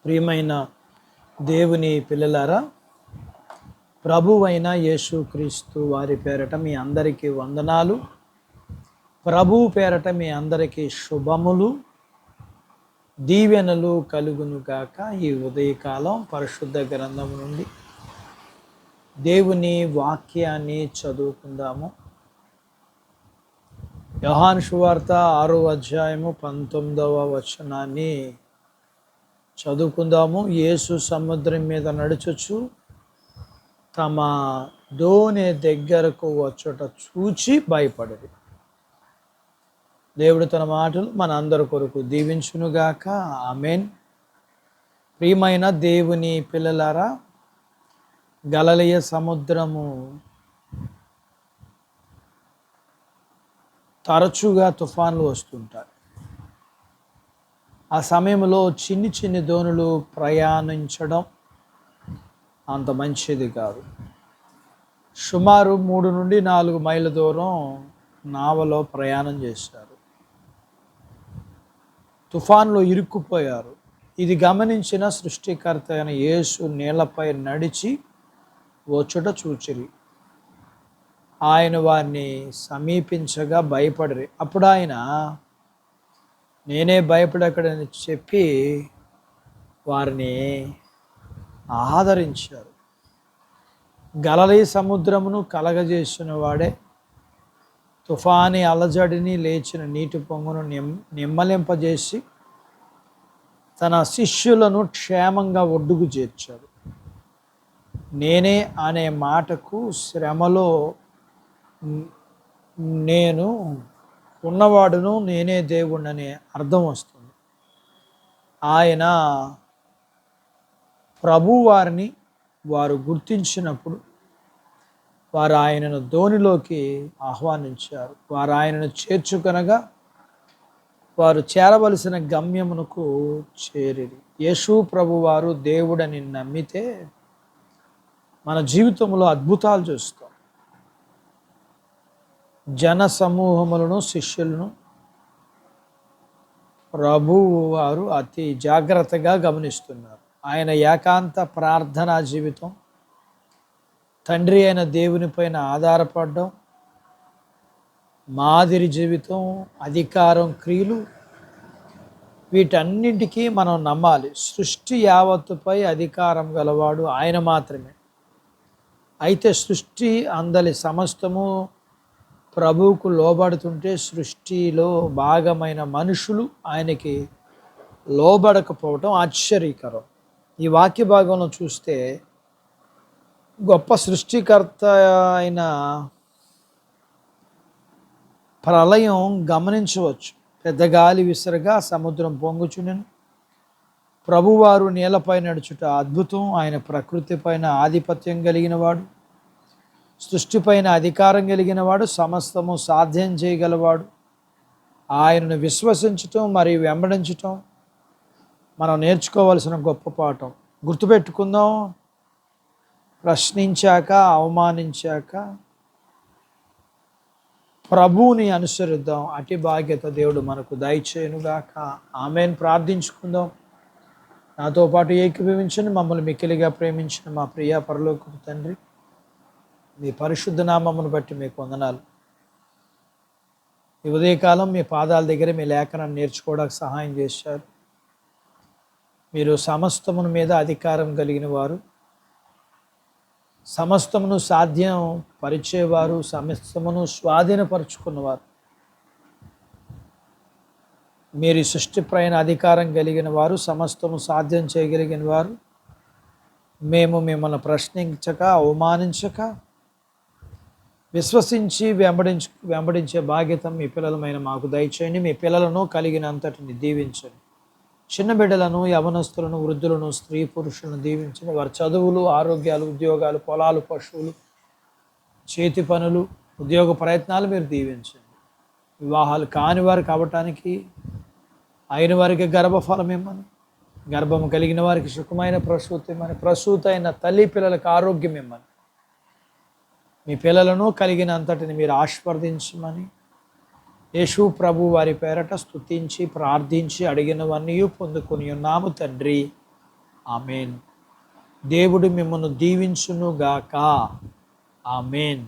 ప్రియమైన దేవుని పిల్లలారా, ప్రభువైన యేసుక్రీస్తు వారి పేరట మీ అందరికీ వందనాలు. ప్రభువు పేరట మీ అందరికీ శుభములు, దీవెనలు కలుగును గాక. ఈ ఉదయకాలం పరిశుద్ధ గ్రంథం నుండి దేవుని వాక్యాన్ని చదువుకుందాము. యోహాను సువార్త 6వ అధ్యాయము 19వ వచనాన్ని చదువుకుందాము. యేసు సముద్రం మీద నడుచుచు తమ దోణి దగ్గరకు వచ్చుట చూచి భయపడరు. దేవుడు తన మాటలు మన అందరి కొరకు దీవించునుగాక. ఆమేన్. ప్రియమైన దేవుని పిల్లలారా, గలిలయ సముద్రము తరచుగా తుఫాన్లు వస్తుంటాయి. ఆ సమయంలో చిన్ని చిన్ని దోణులు ప్రయాణించడం అంత మంచిది కాదు. సుమారు 3 నుండి 4 మైళ్ళ దూరం నావలో ప్రయాణం చేశారు. తుఫాన్లో ఇరుక్కుపోయారు. ఇది గమనించిన సృష్టికర్త అయిన యేసు నీళ్లపై నడిచి వచ్చుట చూచిరి. ఆయన వారిని సమీపించగా భయపడిరి. అప్పుడు ఆయన, నేనే భయపడకడని చెప్పి వారిని ఆదరించారు. గలిలయ సముద్రమును కలగజేసిన వాడే, తుఫాని అలజడిని లేచిన నీటి పొంగును నిమ్మలింపజేసి తన శిష్యులను క్షేమంగా ఒడ్డుకు చేర్చాడు. నేనే అనే మాటకు శ్రమలో నేను ఉన్నవాడును, నేనే దేవుణ్ణనే అర్థం వస్తుంది. ఆయన ప్రభు వారిని వారు గుర్తించినప్పుడు వారు ఆయనను దోణిలోకి ఆహ్వానించారు. వారు ఆయనను చేర్చుకొనగా వారు చేరవలసిన గమ్యమునకు చేరిరి. యేసు ప్రభు వారు దేవుడని నమ్మితే మన జీవితంలో అద్భుతాలు చూస్తాం. జన సమూహములను, శిష్యులను ప్రభువు వారు అతి జాగ్రత్తగా గమనిస్తున్నారు. ఆయన ఏకాంత ప్రార్థనా జీవితం, తండ్రి అయిన దేవుని పైన ఆధారపడడం, మాదిరి జీవితం, అధికారం, క్రియలు, వీటన్నింటికీ మనం నమ్మాలి. సృష్టి యావత్తుపై అధికారం గలవాడు ఆయన మాత్రమే. అయితే సృష్టి అందలి సమస్తము ప్రభువుకు లోబడుతుంటే సృష్టిలో భాగమైన మనుషులు ఆయనకి లోబడకపోవటం ఆశ్చర్యకరం. ఈ వాక్య భాగంలో చూస్తే గొప్ప సృష్టికర్త అయిన ప్రళయం గమనించవచ్చు. పెద్ద గాలి విసరగా సముద్రం పొంగుచునెను. ప్రభువారు నీళ్లపై నడుచుట అద్భుతం. ఆయన ప్రకృతి పైన ఆధిపత్యం కలిగిన వాడు, సృష్టిపైన అధికారం కలిగిన వాడు, సమస్తము సాధ్యం చేయగలవాడు. ఆయనను విశ్వసించటం మరియు వెంబడించటం మనం నేర్చుకోవాల్సిన గొప్ప పాఠం. గుర్తుపెట్టుకుందాం, ప్రశ్నించాక, అవమానించాక ప్రభువుని అనుసరిద్దాం. అతి బాధ్యత దేవుడు మనకు దయచేయునుగాక. ఆమేన్. ప్రార్థించుకుందాం. నాతో పాటు ఏకీభవించండి. మమ్మల్ని మిక్కిలిగా ప్రేమించిన మా ప్రియ పరలోకపు తండ్రి, మీ పరిశుద్ధ నామమును బట్టి మీకు వందనాలు. ఈ ఉదయకాలం మీ పాదాల దగ్గర మీ లేఖనాన్ని నేర్చుకోవడానికి సహాయం చేశారు. మీరు సమస్తమును మీద అధికారం కలిగిన వారు, సమస్తమును సాధ్యం పరిచేవారు, సమస్తమును స్వాధీనపరుచుకున్నవారు. మీరు సృష్టి పైన అధికారం కలిగిన వారు, సమస్తము సాధ్యం చేయగలిగిన వారు. మేము మిమ్మల్ని ప్రశ్నించక, అవమానించక, విశ్వసించి వెంబడించే బాధ్యత మీ పిల్లలమైన మాకు దయచేయండి. మీ పిల్లలను కలిగినంతటిని దీవించండి. చిన్న బిడ్డలను, యవనస్తులను, వృద్ధులను, స్త్రీ పురుషులను దీవించండి. వారి చదువులు, ఆరోగ్యాలు, ఉద్యోగాలు, పొలాలు, పశువులు, చేతి పనులు, ఉద్యోగ ప్రయత్నాలు మీరు దీవించండి. వివాహాలు కాని వారికి అవ్వటానికి, అయిన వారికి గర్భఫలం ఇమ్మని, గర్భము కలిగిన వారికి సుఖమైన ప్రసూతి ఇమ్మని, ప్రసూతి అయిన తల్లి పిల్లలకు ఆరోగ్యం ఇమ్మని, మీ పిల్లలను కలిగినంతటిని మీరు ఆశీర్వదించమని యేసు ప్రభు వారి పేరట స్తుతించి ప్రార్థించి అడిగినవన్నీ పొందుకొని ఉన్నాము తండ్రి. ఆమెన్. దేవుడు మిమ్మల్ని దీవించునుగాక. ఆమెన్.